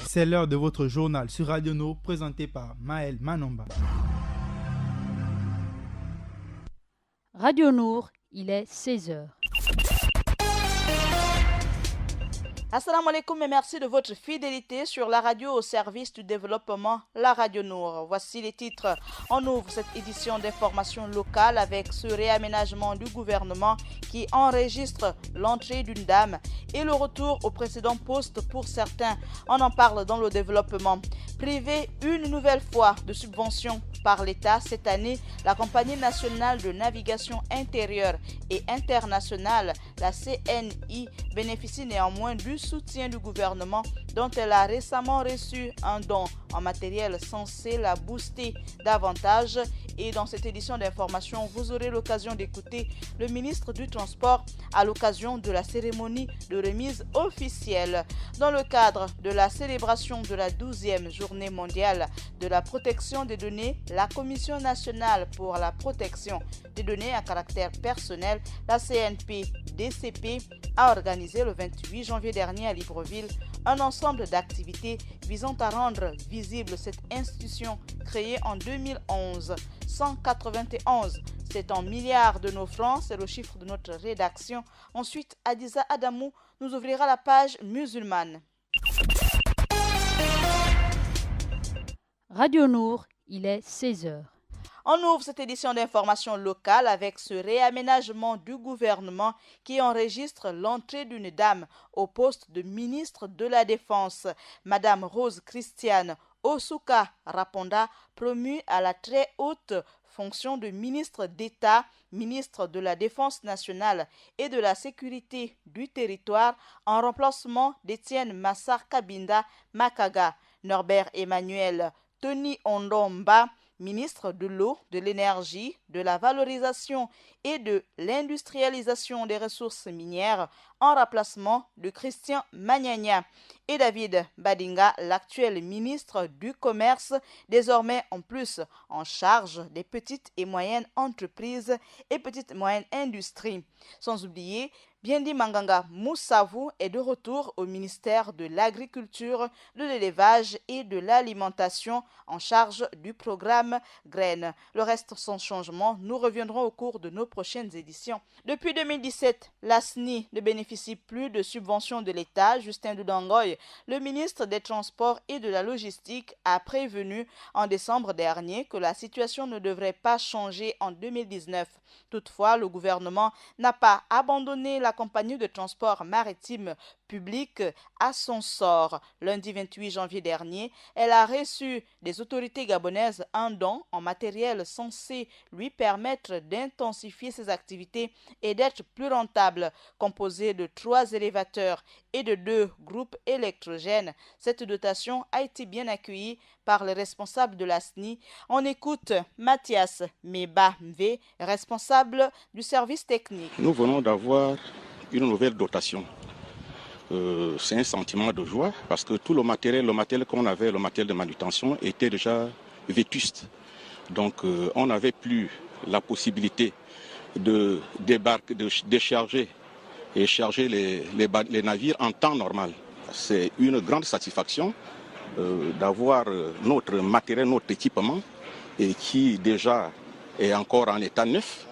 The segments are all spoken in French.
C'est l'heure de votre journal sur Radio Nour présenté par Maël Manomba. Radio Nour, il est 16h. Assalamu alaikum et merci de votre fidélité sur la radio au service du développement, la Radio Nour. Voici les titres. On ouvre cette édition d'information locale avec ce réaménagement du gouvernement qui enregistre l'entrée d'une dame et le retour au précédent poste pour certains. On en parle dans le développement. Privé une nouvelle fois de subventions par l'État cette année, la Compagnie nationale de navigation intérieure et internationale, la CNI, bénéficie néanmoins du soutien du gouvernement dont elle a récemment reçu un don en matériel censé la booster davantage. Et dans cette édition d'information, vous aurez l'occasion d'écouter le ministre du Transport à l'occasion de la cérémonie de remise officielle. Dans le cadre de la célébration de la 12e journée mondiale de la protection des données, la Commission nationale pour la protection des données à caractère personnel, la CNP-DCP, a organisé le 28 janvier dernier à Libreville un ensemble d'activités visant à rendre visible cette institution créée en 2011. 191, c'est en milliards de nos francs, c'est le chiffre de notre rédaction. Ensuite, Adiza Adamou nous ouvrira la page musulmane. Radio Nour, il est 16h. On ouvre cette édition d'information locale avec ce réaménagement du gouvernement qui enregistre l'entrée d'une dame au poste de ministre de la Défense. Madame Rose Christiane Osuka Raponda, promue à la très haute fonction de ministre d'État, ministre de la Défense nationale et de la sécurité du territoire, en remplacement d'Étienne Massar Kabinda Makaga. Norbert Emmanuel Tony Ondomba, ministre de l'eau, de l'énergie, de la valorisation et de l'industrialisation des ressources minières, en remplacement de Christian Magnagna, et David Badinga, l'actuel ministre du Commerce, désormais en plus en charge des petites et moyennes entreprises et petites et moyennes industries. Sans oublier, Biendi Manganga Moussavou est de retour au ministère de l'Agriculture, de l'Élevage et de l'Alimentation en charge du programme Graines. Le reste sans changement, nous reviendrons au cours de nos prochaines éditions. Depuis 2017, la SNI ne bénéficie plus de subventions de l'État. Justin Doudangoy, le ministre des Transports et de la Logistique, a prévenu en décembre dernier que la situation ne devrait pas changer en 2019. Toutefois, le gouvernement n'a pas abandonné la compagnie de transport maritime public à son sort. Lundi 28 janvier dernier, elle a reçu des autorités gabonaises un don en matériel censé lui permettre d'intensifier ses activités et d'être plus rentable. Composé de 3 élévateurs et de 2 groupes électrogènes, cette dotation a été bien accueillie par les responsables de la SNI. On écoute Mathias Meba-Mve, responsable du service technique. Nous venons d'avoir une nouvelle dotation. C'est un sentiment de joie parce que tout le matériel qu'on avait, le matériel de manutention, était déjà vétuste. Donc on n'avait plus la possibilité de débarquer, de décharger et charger les navires en temps normal. C'est une grande satisfaction d'avoir notre matériel, notre équipement, et qui déjà est encore en état neuf.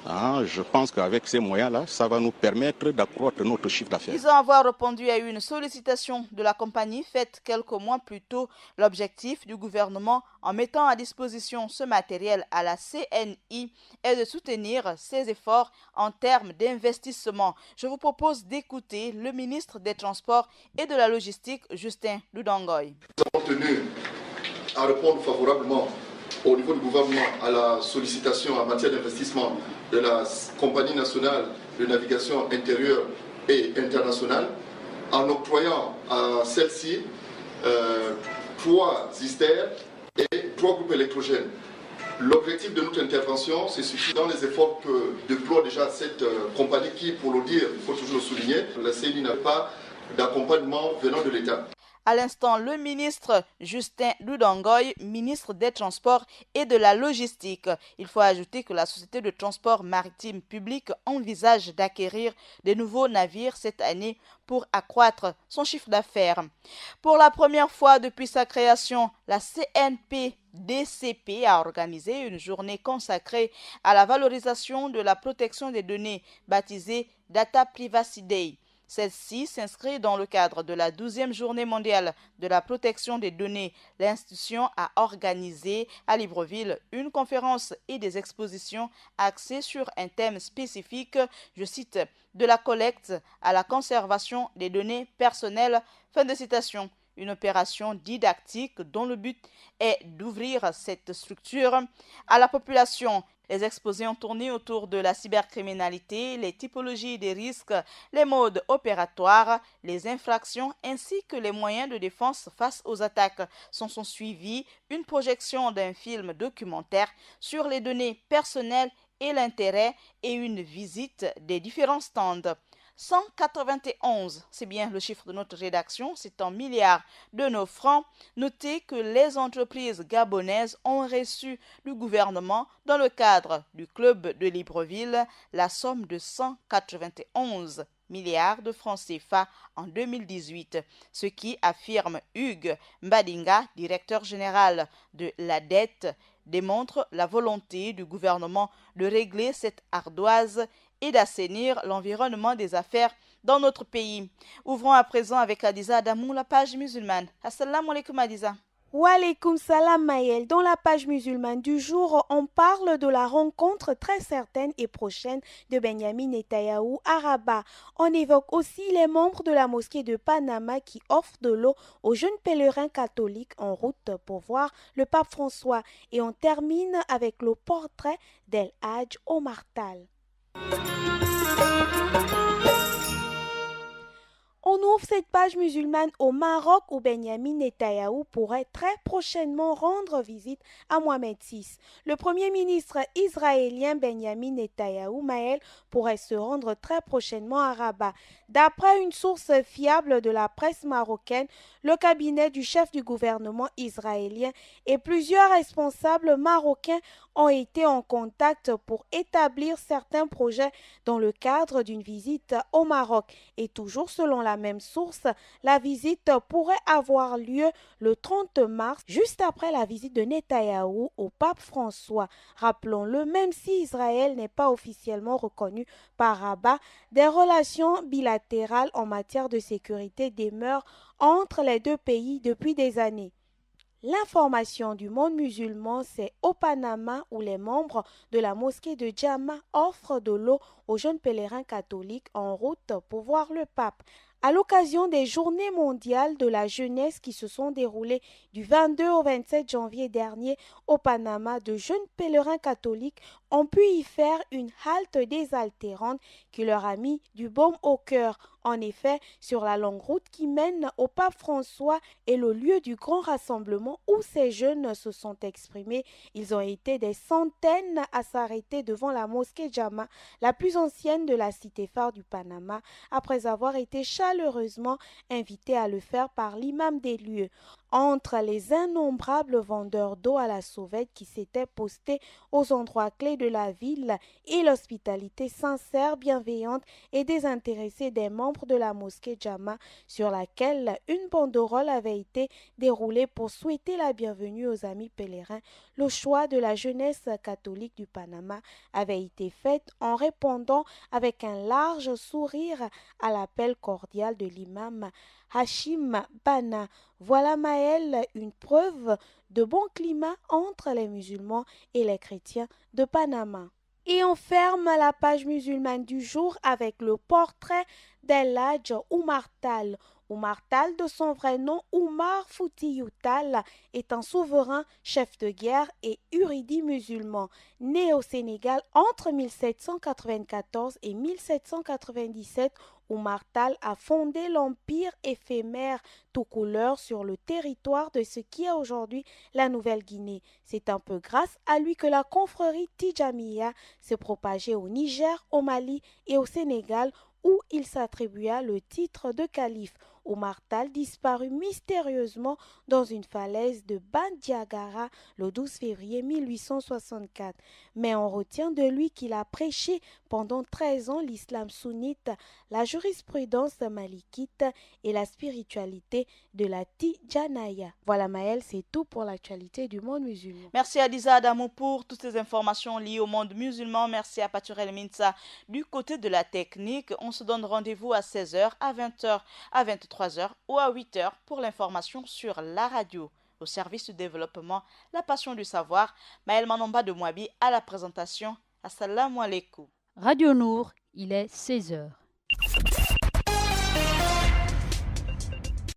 Je pense qu'avec ces moyens-là, ça va nous permettre d'accroître notre chiffre d'affaires. Ils ont avoir répondu à une sollicitation de la compagnie faite quelques mois plus tôt. L'objectif du gouvernement en mettant à disposition ce matériel à la CNI est de soutenir ses efforts en termes d'investissement. Je vous propose d'écouter le ministre des Transports et de la Logistique, Justin Doudangoy. Nous avons tenu à répondre favorablement au niveau du gouvernement à la sollicitation en matière d'investissement de la Compagnie nationale de navigation intérieure et internationale en octroyant à celle-ci 3 zisters et 3 groupes électrogènes. L'objectif de notre intervention se situe dans les efforts que déploie déjà cette compagnie qui, pour le dire, il faut toujours le souligner, la CNI n'a pas d'accompagnement venant de l'État. À l'instant, le ministre Justin Ludangoy, ministre des Transports et de la Logistique. Il faut ajouter que la société de transport maritime public envisage d'acquérir de nouveaux navires cette année pour accroître son chiffre d'affaires. Pour la première fois depuis sa création, la CNPDCP a organisé une journée consacrée à la valorisation de la protection des données, baptisée Data Privacy Day. Celle-ci s'inscrit dans le cadre de la 12e journée mondiale de la protection des données. L'institution a organisé à Libreville une conférence et des expositions axées sur un thème spécifique, je cite, de la collecte à la conservation des données personnelles. Fin de citation. Une opération didactique dont le but est d'ouvrir cette structure à la population. Les exposés ont tourné autour de la cybercriminalité, les typologies des risques, les modes opératoires, les infractions ainsi que les moyens de défense face aux attaques. Sont suivis une projection d'un film documentaire sur les données personnelles et l'intérêt et une visite des différents stands. 191, c'est bien le chiffre de notre rédaction, c'est en milliards de nos francs. Notez que les entreprises gabonaises ont reçu du gouvernement, dans le cadre du club de Libreville, la somme de 191 milliards de francs CFA en 2018, ce qui, affirme Hugues Mbadinga, directeur général de la dette, démontre la volonté du gouvernement de régler cette ardoise et d'assainir l'environnement des affaires dans notre pays. Ouvrons à présent avec Adiza Adamou, la page musulmane. Assalamu alaikum Adiza. Wa alaikum salam Maël. Dans la page musulmane du jour, on parle de la rencontre très certaine et prochaine de Benyamin Netanyahou à Rabat. On évoque aussi les membres de la mosquée de Panama qui offrent de l'eau aux jeunes pèlerins catholiques en route pour voir le pape François. Et on termine avec le portrait d'El Hadj Omar Tall. On ouvre cette page musulmane au Maroc où Benyamin Netanyahou pourrait très prochainement rendre visite à Mohamed VI. Le premier ministre israélien Benyamin Netanyahou, Maël, pourrait se rendre très prochainement à Rabat. D'après une source fiable de la presse marocaine, le cabinet du chef du gouvernement israélien et plusieurs responsables marocains ont été en contact pour établir certains projets dans le cadre d'une visite au Maroc. Et toujours selon la même source, la visite pourrait avoir lieu le 30 mars, juste après la visite de Netanyahou au pape François. Rappelons-le, même si Israël n'est pas officiellement reconnu par Rabat, des relations bilatérales en matière de sécurité demeurent entre les deux pays depuis des années. L'information du monde musulman, c'est au Panama où les membres de la mosquée de Djamma offrent de l'eau aux jeunes pèlerins catholiques en route pour voir le pape. À l'occasion des Journées mondiales de la jeunesse qui se sont déroulées du 22 au 27 janvier dernier au Panama, de jeunes pèlerins catholiques ont pu y faire une halte désaltérante qui leur a mis du baume au cœur. En effet, sur la longue route qui mène au pape François est le lieu du grand rassemblement où ces jeunes se sont exprimés. Ils ont été des centaines à s'arrêter devant la mosquée Djamma, la plus ancienne de la cité phare du Panama, après avoir été chaleureusement invités à le faire par l'imam des lieux. Entre les innombrables vendeurs d'eau à la sauvette qui s'étaient postés aux endroits clés de la ville et l'hospitalité sincère, bienveillante et désintéressée des membres de la mosquée Djamma, sur laquelle une banderole avait été déroulée pour souhaiter la bienvenue aux amis pèlerins, le choix de la jeunesse catholique du Panama avait été fait en répondant avec un large sourire à l'appel cordial de l'imam Hachim Bana. Voilà Maël, une preuve de bon climat entre les musulmans et les chrétiens de Panama. Et on ferme la page musulmane du jour avec le portrait d'El Hadj Omar Tall. Omar Tall, de son vrai nom Oumar Foutiyou Tall, est un souverain, chef de guerre et érudit musulman. Né au Sénégal entre 1794 et 1797, Omar Tall a fondé l'empire éphémère tout couleur sur le territoire de ce qui est aujourd'hui la Nouvelle-Guinée. C'est un peu grâce à lui que la confrérie Tijaniya s'est propagée au Niger, au Mali et au Sénégal, où il s'attribua le titre de calife. Omar Tall disparut mystérieusement dans une falaise de Bandiagara le 12 février 1864. Mais on retient de lui qu'il a prêché pendant 13 ans l'islam sunnite, la jurisprudence malikite et la spiritualité de la Tijanaya. Voilà Maëlle, c'est tout pour l'actualité du monde musulman. Merci à Lisa Adamou pour toutes ces informations liées au monde musulman. Merci à Paturel Minsa du côté de la technique. On se donne rendez-vous à 16h, à 20h, à 23h ou à 8h pour l'information sur la radio. Au service du développement, la passion du savoir, Maëlle Manomba de Mouabi à la présentation. Assalamu alaikum. Radio Nour, il est 16h.